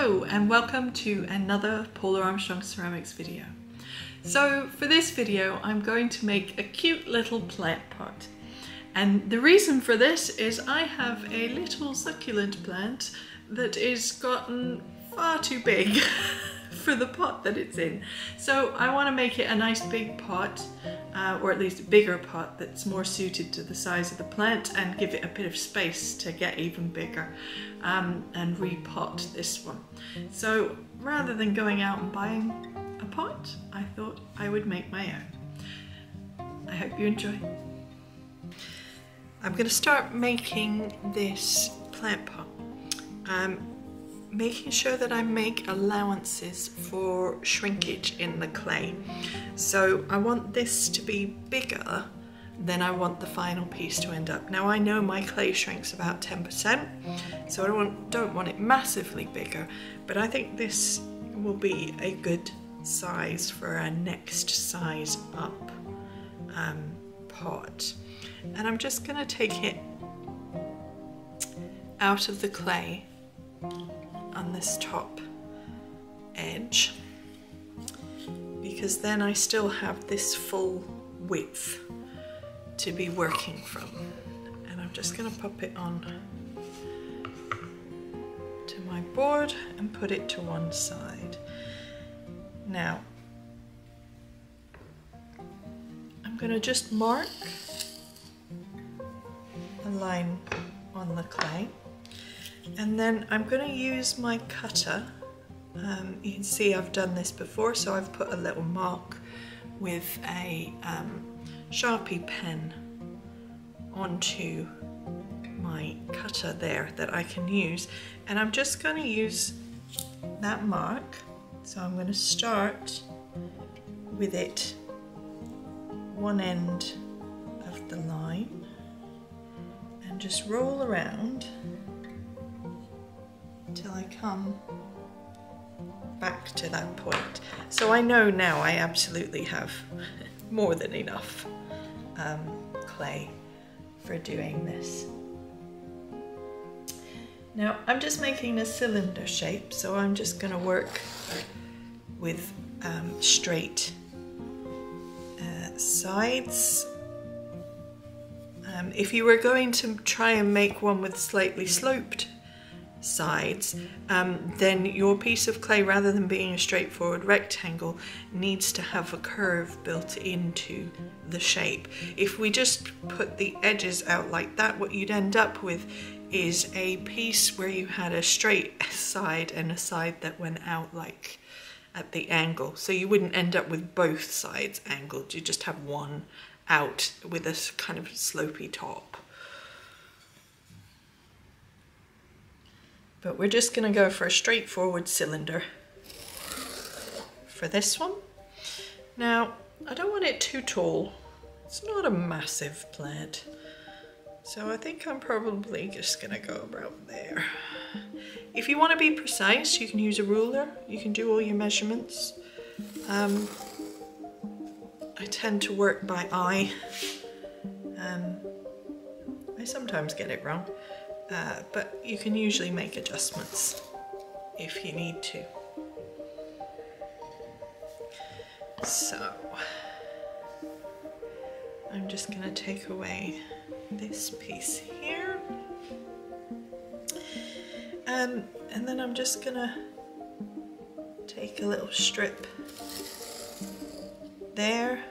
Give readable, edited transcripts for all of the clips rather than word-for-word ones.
Hello and welcome to another Paula Armstrong ceramics video. So for this video I'm going to make a cute little plant pot, and the reason for this is I have a little succulent plant that is gotten far too big for the pot that it's in. So I want to make it a nice big pot, or at least a bigger pot that's more suited to the size of the plant and give it a bit of space to get even bigger, and repot this one. So rather than going out and buying a pot, I thought I would make my own. I hope you enjoy. I'm going to start making this plant pot. Making sure that I make allowances for shrinkage in the clay. So I want this to be bigger than I want the final piece to end up. Now I know my clay shrinks about 10%, so I don't want it massively bigger, but I think this will be a good size for our next size up pot. And I'm just going to take it out of the clay on this top edge, because then I still have this full width to be working from. And I'm just going to pop it on to my board and put it to one side. Now I'm going to just mark a line on the clay. And then I'm going to use my cutter. You can see I've done this before, so I've put a little mark with a Sharpie pen onto my cutter there that I can use. And I'm just going to use that mark. So I'm going to start with it one end of the line and just roll around till I come back to that point. So I know now I absolutely have more than enough clay for doing this. Now I'm just making a cylinder shape, so I'm just going to work with straight sides. If you were going to try and make one with slightly sloped sides, then your piece of clay, rather than being a straightforward rectangle, needs to have a curve built into the shape. If we just put the edges out like that, what you'd end up with is a piece where you had a straight side and a side that went out like at the angle. So you wouldn't end up with both sides angled, you just have one out with a kind of slopey top. But we're just going to go for a straightforward cylinder for this one. Now, I don't want it too tall. It's not a massive plant. So I think I'm probably just going to go about there. If you want to be precise, you can use a ruler. You can do all your measurements. I tend to work by eye. I sometimes get it wrong. But you can usually make adjustments if you need to. So I'm just going to take away this piece here, and then I'm just going to take a little strip there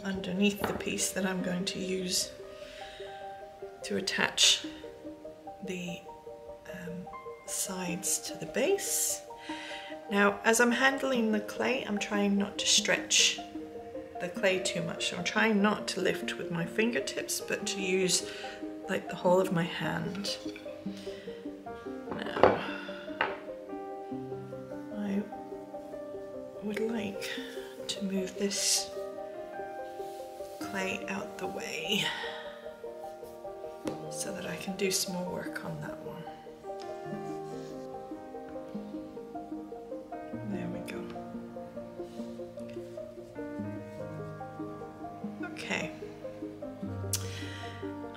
underneath the piece that I'm going to use to attach the sides to the base. Now, as I'm handling the clay, I'm trying not to stretch the clay too much. So I'm trying not to lift with my fingertips, but to use like the whole of my hand. Now, I would like to move this clay out the way so that I can do some more work on that one. There we go. Okay.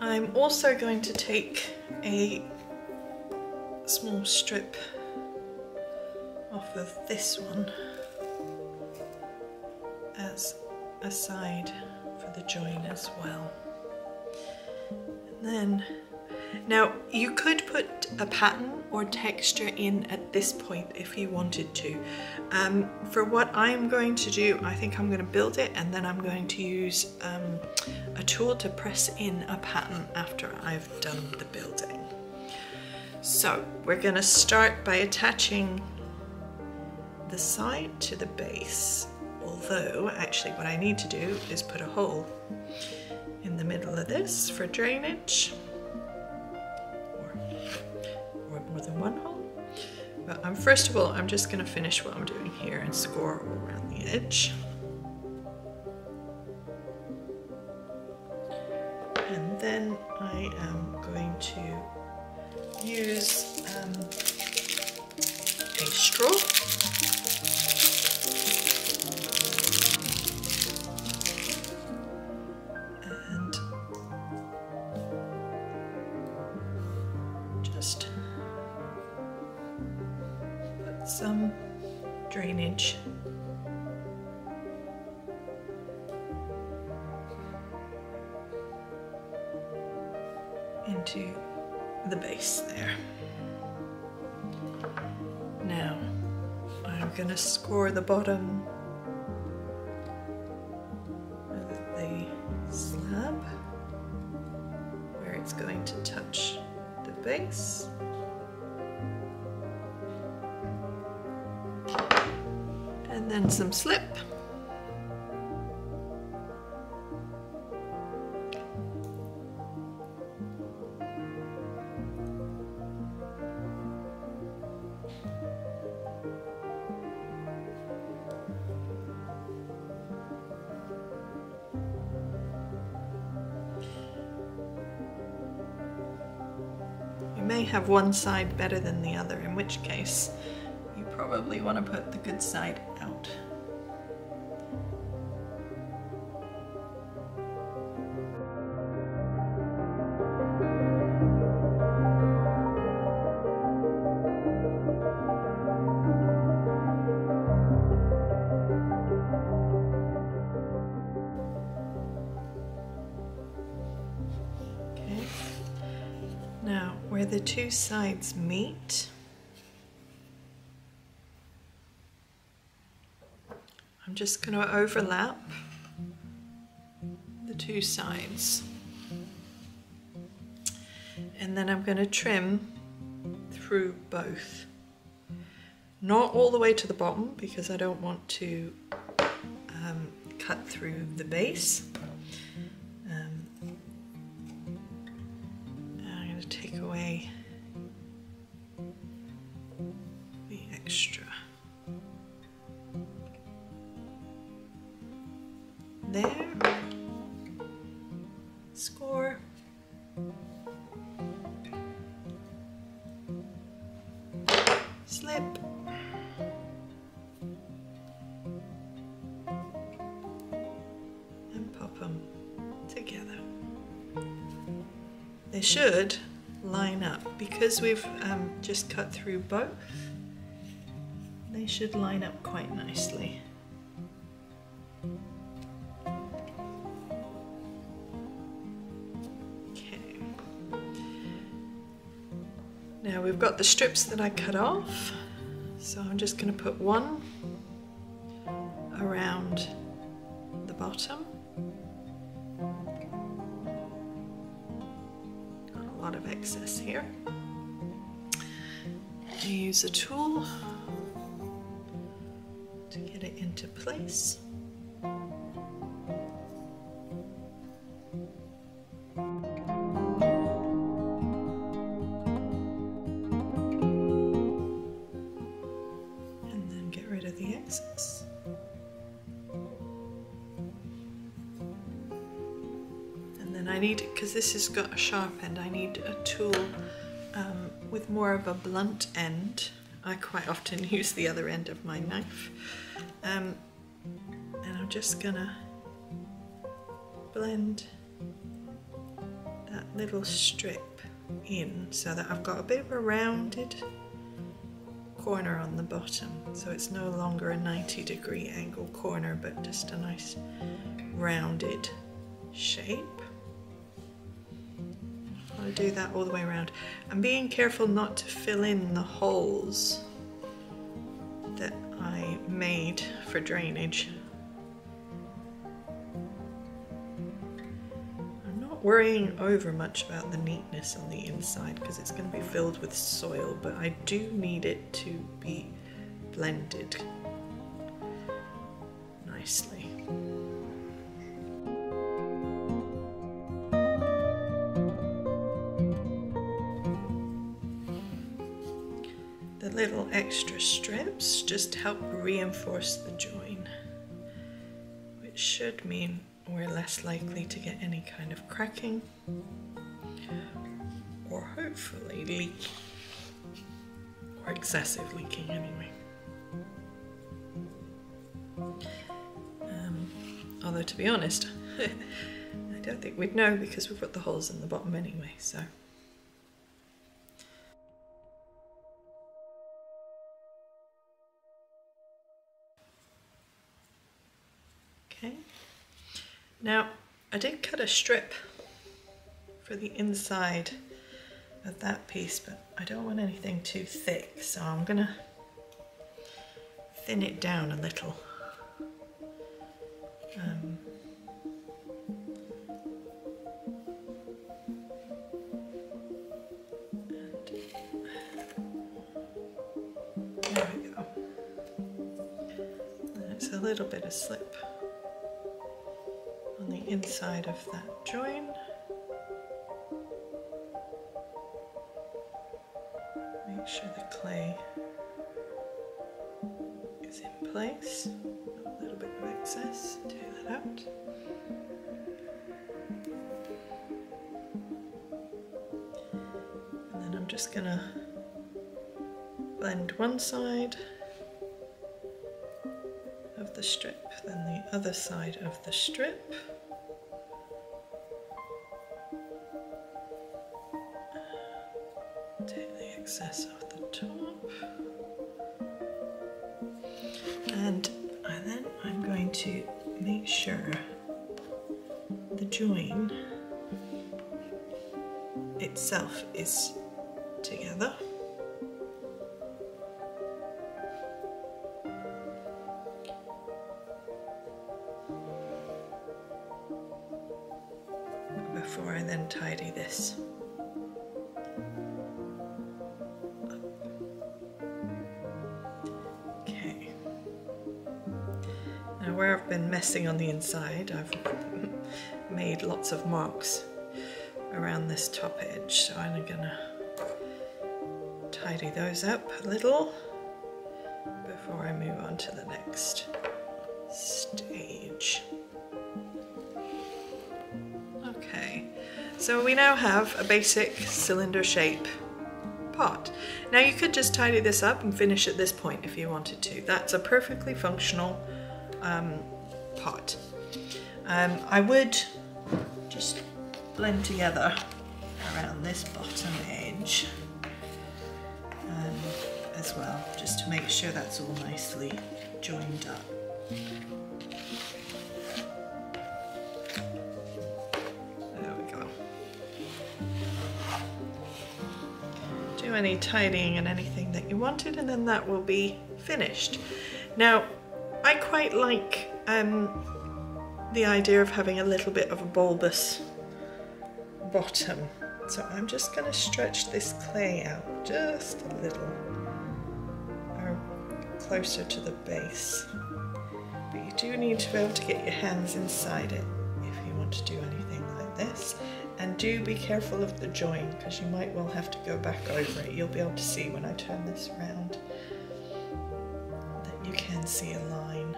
I'm also going to take a small strip off of this one as a side for the join as well. And then, now you could put a pattern or texture in at this point if you wanted to. For what I'm going to do, I think I'm going to build it and then I'm going to use a tool to press in a pattern after I've done the building. So we're going to start by attaching the side to the base, although actually what I need to do is put a hole in the middle of this for drainage, or more than one hole. But first of all, I'm just going to finish what I'm doing here and score around the edge. And then I am going to use a straw. And just put some drainage into the base there. Now I'm going to score the bottom of the slab where it's going to touch the base. And then some slip. May have one side better than the other, in which case you probably want to put the good side out. Now, where the two sides meet, I'm just going to overlap the two sides. And then I'm going to trim through both. Not all the way to the bottom because I don't want to cut through the base. Take away the extra there, score, slip, and pop them together. They should line up because we've just cut through both. They should line up quite nicely. Okay. Now we've got the strips that I cut off, so I'm just going to put one around the bottom. Of excess here. I use a tool to get it into place. And then get rid of the excess. I need, because this has got a sharp end, I need a tool with more of a blunt end. I quite often use the other end of my knife. And I'm just gonna blend that little strip in so that I've got a bit of a rounded corner on the bottom, so it's no longer a 90-degree angle corner but just a nice rounded shape. I'll do that all the way around. I'm being careful not to fill in the holes that I made for drainage. I'm not worrying over much about the neatness on the inside because it's going to be filled with soil, but I do need it to be blended nicely. The little extra strips just help reinforce the join, which should mean we're less likely to get any kind of cracking or hopefully leak, or excessive leaking anyway. Although to be honest, I don't think we'd know because we put the holes in the bottom anyway, so. Okay, now I did cut a strip for the inside of that piece, but I don't want anything too thick, so I'm gonna thin it down a little. There we go. And it's a little bit of slip on the inside of that join. Make sure the clay is in place. A little bit of excess, take that out. And then I'm just gonna blend one side of the strip, then the other side of the strip. Take the excess off the top. And then I'm going to make sure the join itself is together. Before I then tidy this. Okay. Now where I've been messing on the inside, I've made lots of marks around this top edge, so I'm gonna tidy those up a little before I move on to the next stage. Okay, so we now have a basic cylinder shape pot. Now you could just tidy this up and finish at this point if you wanted to. That's a perfectly functional pot. I would just blend together around this bottom edge as well, just to make sure that's all nicely joined up. There we go. Do any tidying and anything that you wanted, and then that will be finished. Now, I quite like the idea of having a little bit of a bulbous bottom, so I'm just going to stretch this clay out just a little, or closer to the base. But you do need to be able to get your hands inside it if you want to do anything like this. And do be careful of the join, because you might well have to go back over it. You'll be able to see when I turn this around that you can see a line.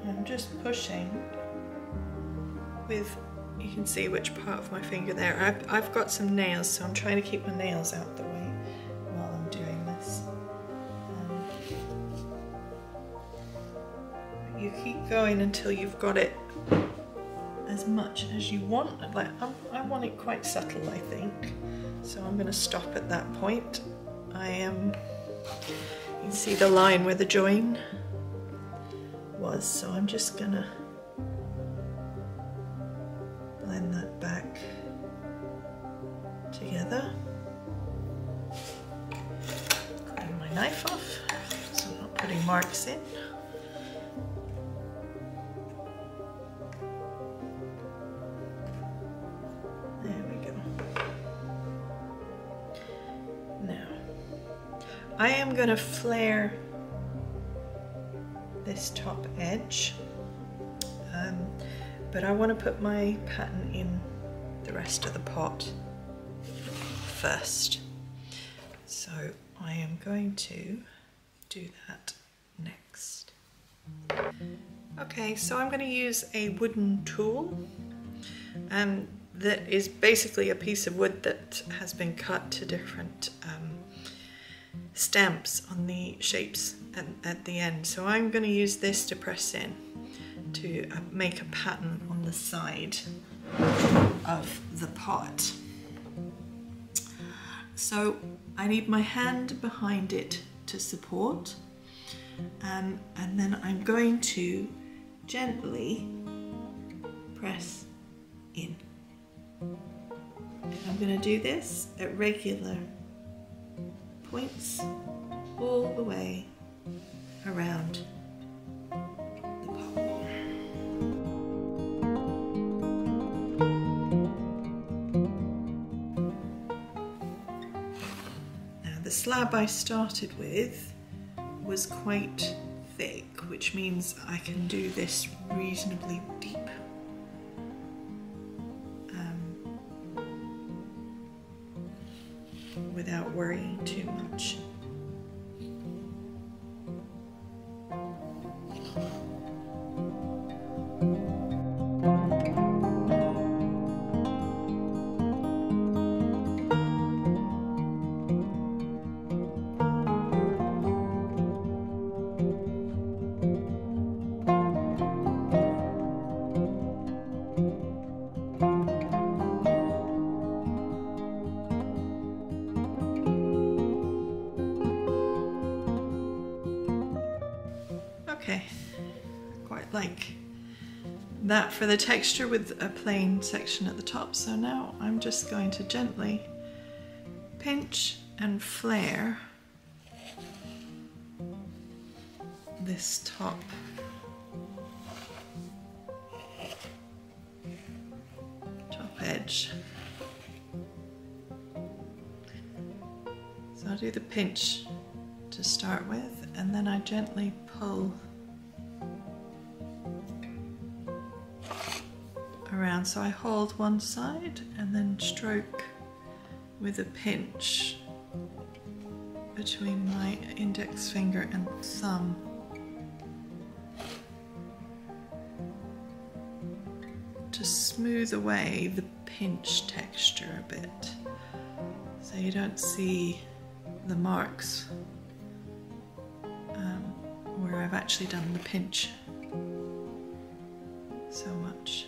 I'm just pushing with, you can see which part of my finger there. I've got some nails, so I'm trying to keep my nails out the way while I'm doing this. you keep going until you've got it as much as you want. Like I want it quite subtle, I think. So I'm going to stop at that point. You can see the line where the join was, so I'm just going to blend that back together. Cutting my knife off so I'm not putting marks in. I am going to flare this top edge, but I want to put my pattern in the rest of the pot first. So I am going to do that next. Okay, so I'm going to use a wooden tool that is basically a piece of wood that has been cut to different stamps on the shapes at the end. So I'm going to use this to press in to make a pattern on the side of the pot. So I need my hand behind it to support, and then I'm going to gently press in. I'm going to do this at regular points all the way around the pot. Now the slab I started with was quite thick, which means I can do this reasonably deep. Without worrying too much. Okay, quite like that for the texture with a plain section at the top. So now I'm just going to gently pinch and flare this top edge. So I'll do the pinch to start with, and then I gently pull around. So I hold one side and then stroke with a pinch between my index finger and thumb. To smooth away the pinch texture a bit, so you don't see the marks where I've actually done the pinch so much.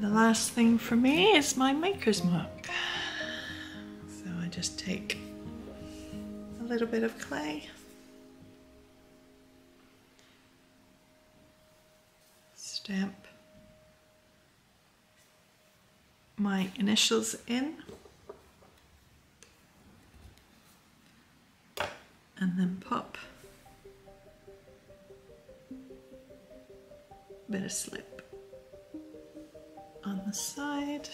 The last thing for me is my maker's mark. So I just take a little bit of clay, stamp my initials in, and then pop a bit of slip on the side.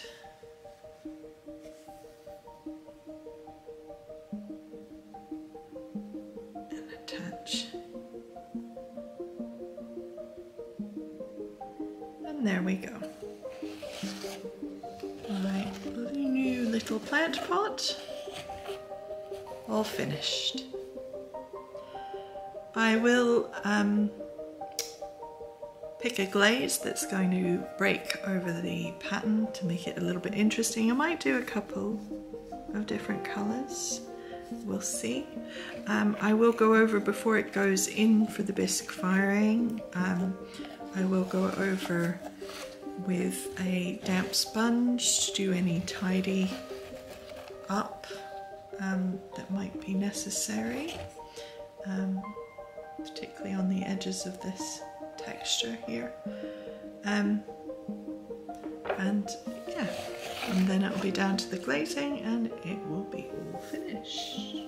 And attach. And there we go. My new little little plant pot all finished. I will pick a glaze that's going to break over the pattern to make it a little bit interesting. I might do a couple of different colours, we'll see. I will go over, before it goes in for the bisque firing, I will go over with a damp sponge to do any tidy up that might be necessary, particularly on the edges of this texture here. And yeah, and then it'll be down to the glazing and it will be all finished.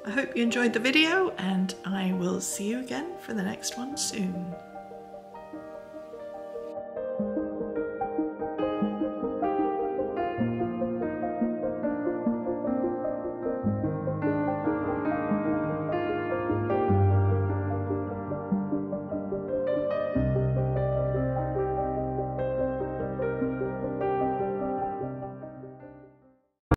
I hope you enjoyed the video, and I will see you again for the next one soon.